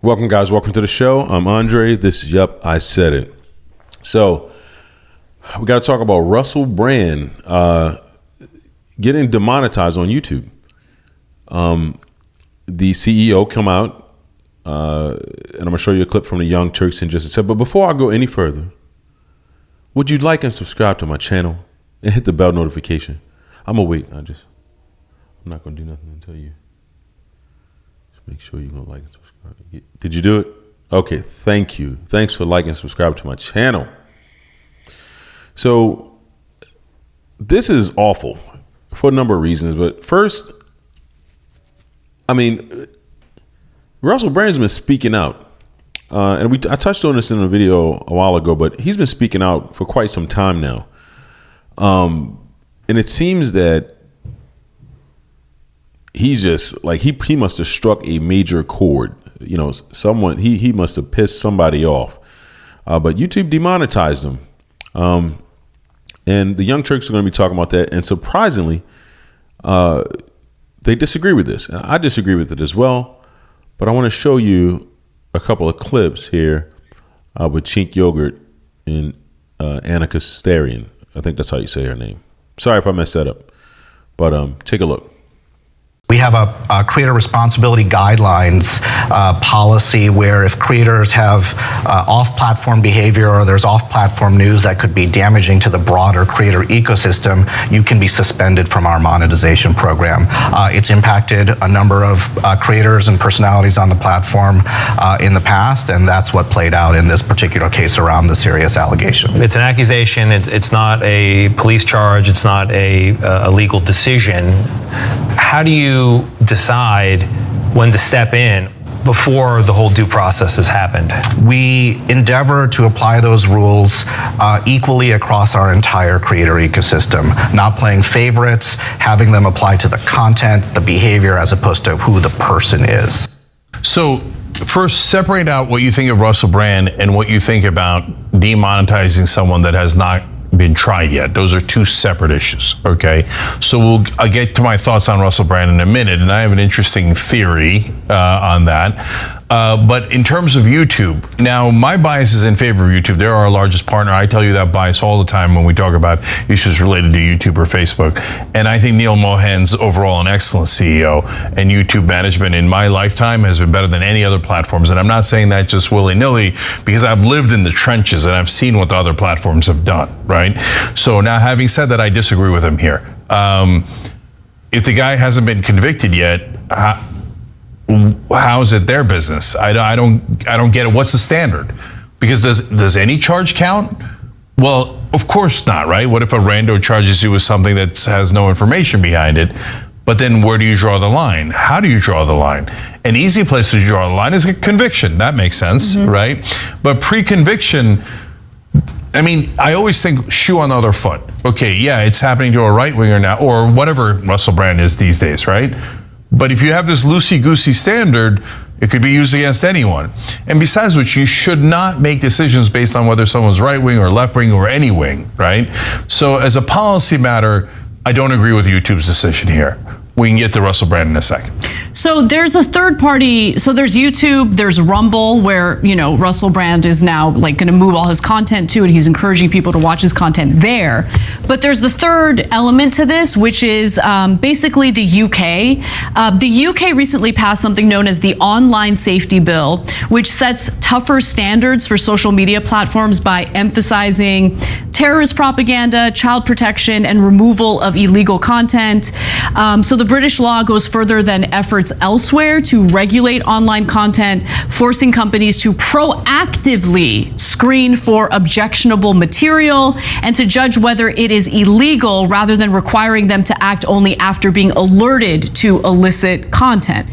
Welcome, guys. Welcome to the show. I'm Andre. This is Yup, I Said It. So we got to talk about Russell Brand getting demonetized on YouTube. The CEO come out, and I'm going to show you a clip from the Young Turks in just a second. But before I go any further, would you like and subscribe to my channel and hit the bell notification? I'm going to wait. I'm not going to do nothing until you. Just make sure you're going to like and subscribe. Did you do it? Okay, thank you. Thanks for liking and subscribing to my channel. So this is awful for a number of reasons. But first, I mean, Russell Brand's been speaking out. And I touched on this in a video a while ago, but he's been speaking out for quite some time now. And it seems that he's just like, he must have struck a major chord. You know, someone, he must have pissed somebody off. But YouTube demonetized him. And the Young Turks are going to be talking about that. And surprisingly, they disagree with this. And I disagree with it as well. But I want to show you a couple of clips here with Chink Yogurt and Annika Starion. I think that's how you say her name. Sorry if I messed that up. But take a look. We have a creator responsibility guidelines policy where if creators have off-platform behavior or there's off-platform news that could be damaging to the broader creator ecosystem, you can be suspended from our monetization program. It's impacted a number of creators and personalities on the platform in the past, and that's what played out in this particular case around the serious allegation. It's an accusation. It's not a police charge. It's not a legal decision. How do you decide when to step in before the whole due process has happened? We endeavor to apply those rules equally across our entire creator ecosystem, not playing favorites, having them apply to the content, the behavior, as opposed to who the person is. So first, separate out what you think of Russell Brand and what you think about demonetizing someone that has not been tried yet. Those are two separate issues, okay? So I'll get to my thoughts on Russell Brand in a minute, and I have an interesting theory on that. But in terms of YouTube, now my bias is in favor of YouTube. They're our largest partner. I tell you that bias all the time when we talk about issues related to YouTube or Facebook. And I think Neil Mohan's overall an excellent CEO, and YouTube management in my lifetime has been better than any other platforms. And I'm not saying that just willy-nilly, because I've lived in the trenches and I've seen what the other platforms have done, right? So now, having said that, I disagree with him here. If the guy hasn't been convicted yet, how is it their business? I don't get it. What's the standard? Because does any charge count? Well, of course not, right? What if a rando charges you with something that has no information behind it? But then where do you draw the line? How do you draw the line? An easy place to draw the line is a conviction. That makes sense, right? But pre-conviction, I mean, I always think shoe on the other foot. Okay, yeah, it's happening to a right-winger now, or whatever Russell Brand is these days, right? But if you have this loosey-goosey standard, it could be used against anyone. And besides which, you should not make decisions based on whether someone's right-wing or left-wing or any wing, right? So as a policy matter, I don't agree with YouTube's decision here. We can get to Russell Brand in a second. So there's a third party. So there's YouTube, there's Rumble, where, you know, Russell Brand is now like going to move all his content to, and he's encouraging people to watch his content there. But there's the third element to this, which is basically the UK. The UK recently passed something known as the Online Safety Bill, which sets tougher standards for social media platforms by emphasizing terrorist propaganda, child protection, and removal of illegal content. So the British law goes further than efforts elsewhere to regulate online content, forcing companies to proactively screen for objectionable material and to judge whether it is illegal rather than requiring them to act only after being alerted to illicit content.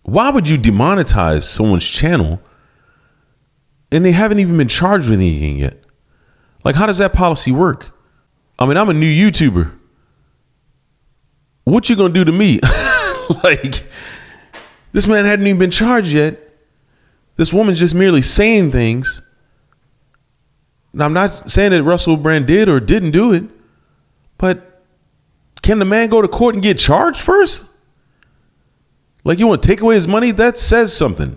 Why would you demonetize someone's channel and they haven't even been charged with anything yet? Like, how does that policy work? I mean, I'm a new YouTuber. What you gonna do to me? Like, this man hadn't even been charged yet. This woman's just merely saying things. Now, I'm not saying that Russell Brand did or didn't do it, but can the man go to court and get charged first? Like, you want to take away his money? That says something.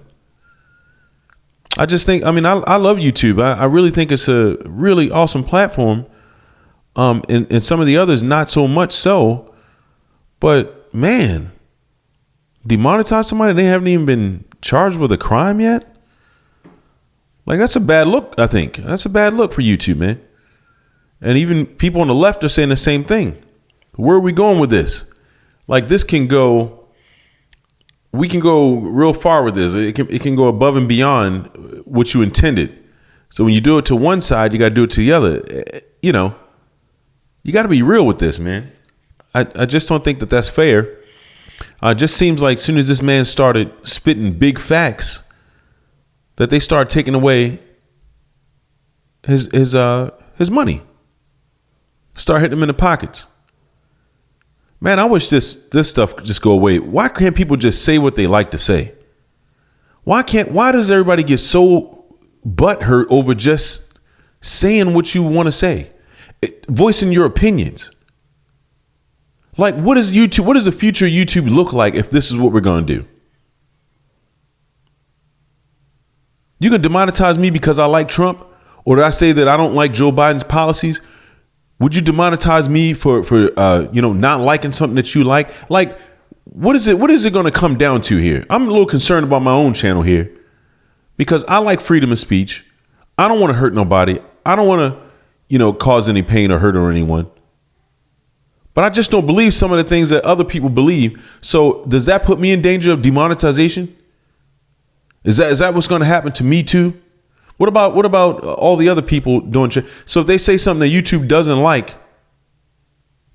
I just think, I mean, I love YouTube. I really think it's a really awesome platform. And some of the others, not so much so. But man, demonetize somebody they haven't even been charged with a crime yet? Like, that's a bad look, I think. That's a bad look for YouTube, man. And even people on the left are saying the same thing. Where are we going with this? Like, this can go, we can go real far with this. It can go above and beyond what you intended. So when you do it to one side, you got to do it to the other. You know, you got to be real with this, man. I just don't think that that's fair. It just seems like as soon as this man started spitting big facts, that they start taking away his money. Start hitting him in the pockets. Man, I wish this stuff could just go away. Why can't people just say what they like to say? Why does everybody get so butthurt over just saying what you want to say? Voicing your opinions. Like, what does the future of YouTube look like if this is what we're going to do? You can demonetize me because I like Trump, or did I say that I don't like Joe Biden's policies? Would you demonetize me for not liking something that you like? Like, what is it going to come down to here? I'm a little concerned about my own channel here because I like freedom of speech. I don't want to hurt nobody. I don't want to, cause any pain or hurt or anyone. But I just don't believe some of the things that other people believe. So does that put me in danger of demonetization? Is that what's going to happen to me too? What about all the other people doing? So if they say something that YouTube doesn't like,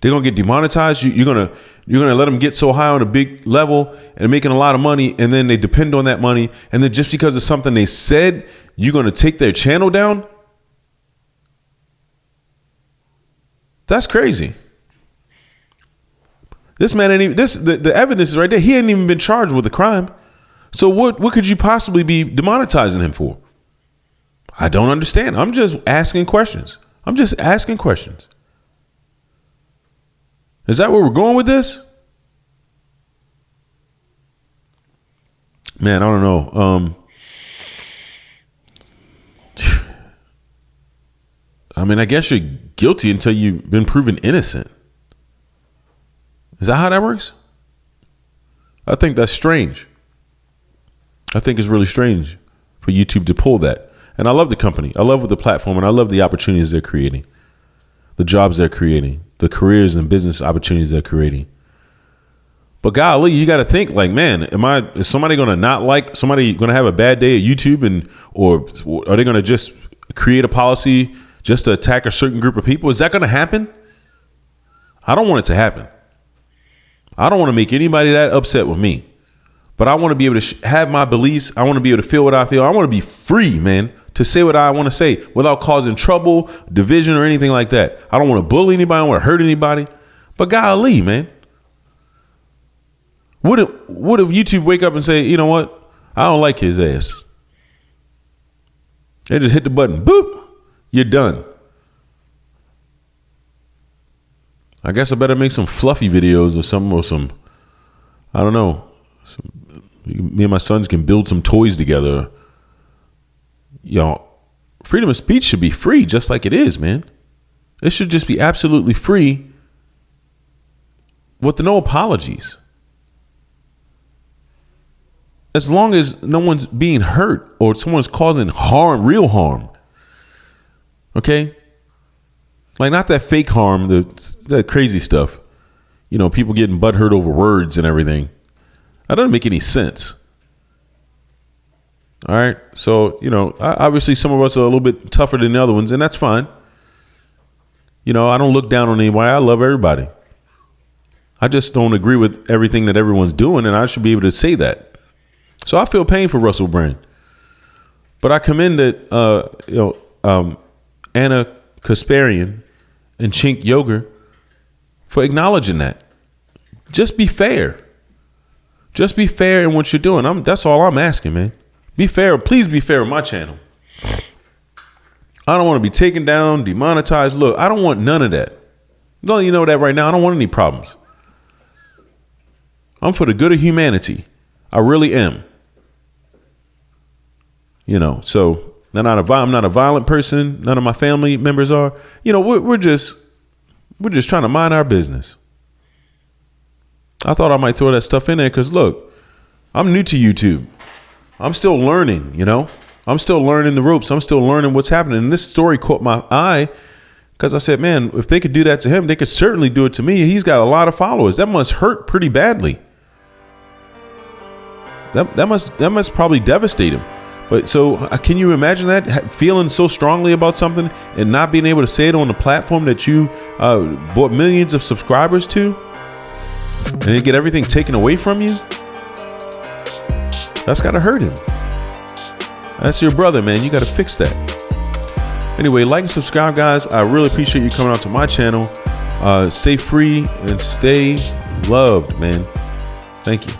they're gonna get demonetized. You're gonna let them get so high on a big level and making a lot of money, and then they depend on that money, and then just because of something they said, you're gonna take their channel down. That's crazy. This man ain't even the evidence is right there. He ain't even been charged with a crime. So what could you possibly be demonetizing him for? I don't understand. I'm just asking questions. Is that where we're going with this? Man, I don't know. I mean, I guess you're guilty until you've been proven innocent. Is that how that works? I think that's strange. I think it's really strange for YouTube to pull that. And I love the company. I love the platform, and I love the opportunities they're creating, the jobs they're creating, the careers and business opportunities they're creating. But golly, you got to think like, man, is somebody going to not like, somebody going to have a bad day at YouTube, or are they going to just create a policy just to attack a certain group of people? Is that going to happen? I don't want it to happen. I don't want to make anybody that upset with me. But I want to be able to have my beliefs. I want to be able to feel what I feel. I want to be free, man, to say what I want to say without causing trouble, division, or anything like that. I don't want to bully anybody. I don't want to hurt anybody. But golly, man. What if YouTube wake up and say, you know what? I don't like his ass. They just hit the button. Boop. You're done. I guess I better make some fluffy videos or some, I don't know. Me and my sons can build some toys together. Freedom of speech should be free just like it is, man. It should just be absolutely free with no apologies. As long as no one's being hurt or someone's causing harm, real harm. Okay? Like, not that fake harm, that crazy stuff. People getting butthurt over words and everything. That doesn't make any sense. All right. So, obviously some of us are a little bit tougher than the other ones, and that's fine. I don't look down on anybody. I love everybody. I just don't agree with everything that everyone's doing, and I should be able to say that. So I feel pain for Russell Brand. But I commend that, Anna Kasparian and Chink Yoger for acknowledging that. Just be fair. Just be fair in what you're doing. That's all I'm asking, man. Be fair. Please be fair with my channel. I don't want to be taken down, demonetized. Look, I don't want none of that. No, you know that right now. I don't want any problems. I'm for the good of humanity. I really am. You know, so I'm not a violent person. None of my family members are. You know, we're just trying to mind our business. I thought I might throw that stuff in there because, look, I'm new to YouTube. I'm still learning, you know. I'm still learning the ropes. I'm still learning what's happening. And this story caught my eye because I said, man, if they could do that to him, they could certainly do it to me. He's got a lot of followers. That must hurt pretty badly. That must probably devastate him. But so can you imagine that, feeling so strongly about something and not being able to say it on the platform that you brought millions of subscribers to, and then get everything taken away from you? That's got to hurt him. That's your brother, man. You got to fix that. Anyway, like and subscribe, guys. I really appreciate you coming out to my channel. Stay free and stay loved, man. Thank you.